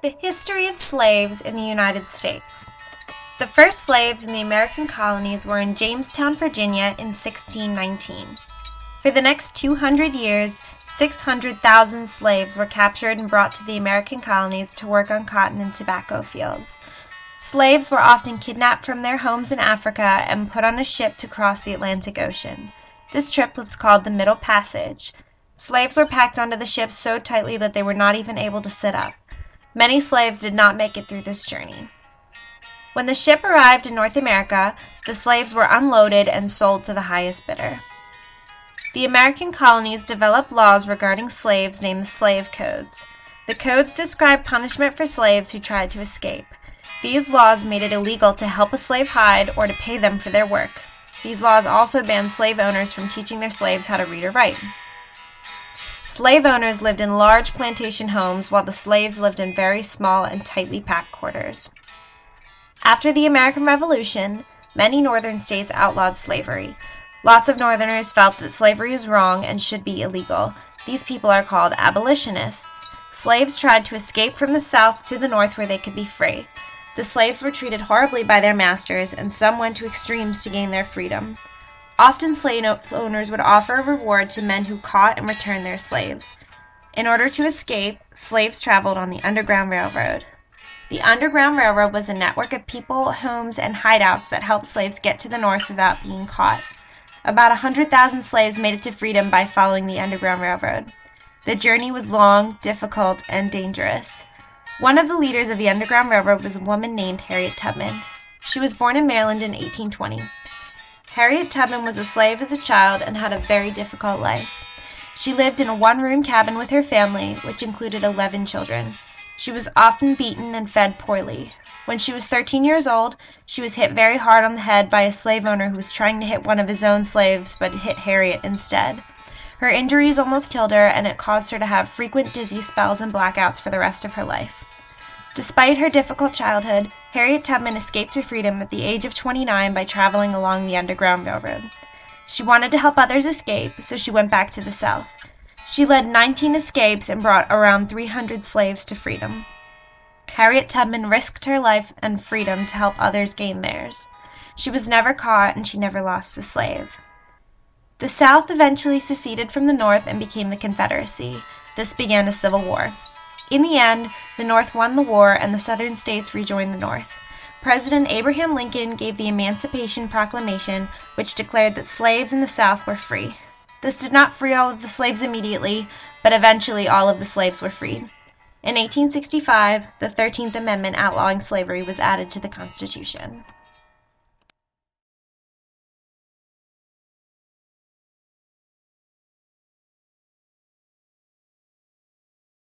The history of slaves in the United States. The first slaves in the American colonies were in Jamestown, Virginia in 1619. For the next 200 years, 600,000 slaves were captured and brought to the American colonies to work on cotton and tobacco fields. Slaves were often kidnapped from their homes in Africa and put on a ship to cross the Atlantic Ocean. This trip was called the Middle Passage. Slaves were packed onto the ships so tightly that they were not even able to sit up. Many slaves did not make it through this journey. When the ship arrived in North America, the slaves were unloaded and sold to the highest bidder. The American colonies developed laws regarding slaves named the Slave Codes. The codes described punishment for slaves who tried to escape. These laws made it illegal to help a slave hide or to pay them for their work. These laws also banned slave owners from teaching their slaves how to read or write. Slave owners lived in large plantation homes while the slaves lived in very small and tightly packed quarters. After the American Revolution, many northern states outlawed slavery. Lots of northerners felt that slavery is wrong and should be illegal. These people are called abolitionists. Slaves tried to escape from the South to the North where they could be free. The slaves were treated horribly by their masters, and some went to extremes to gain their freedom. Often slave owners would offer a reward to men who caught and returned their slaves. In order to escape, slaves traveled on the Underground Railroad. The Underground Railroad was a network of people, homes, and hideouts that helped slaves get to the North without being caught. About 100,000 slaves made it to freedom by following the Underground Railroad. The journey was long, difficult, and dangerous. One of the leaders of the Underground Railroad was a woman named Harriet Tubman. She was born in Maryland in 1820. Harriet Tubman was a slave as a child and had a very difficult life. She lived in a one-room cabin with her family, which included 11 children. She was often beaten and fed poorly. When she was 13 years old, she was hit very hard on the head by a slave owner who was trying to hit one of his own slaves but hit Harriet instead. Her injuries almost killed her, and it caused her to have frequent dizzy spells and blackouts for the rest of her life. Despite her difficult childhood, Harriet Tubman escaped to freedom at the age of 29 by traveling along the Underground Railroad. She wanted to help others escape, so she went back to the South. She led 19 escapes and brought around 300 slaves to freedom. Harriet Tubman risked her life and freedom to help others gain theirs. She was never caught, and she never lost a slave. The South eventually seceded from the North and became the Confederacy. This began a civil war. In the end, the North won the war and the Southern states rejoined the North. President Abraham Lincoln gave the Emancipation Proclamation, which declared that slaves in the South were free. This did not free all of the slaves immediately, but eventually all of the slaves were freed. In 1865, the 13th Amendment outlawing slavery was added to the Constitution.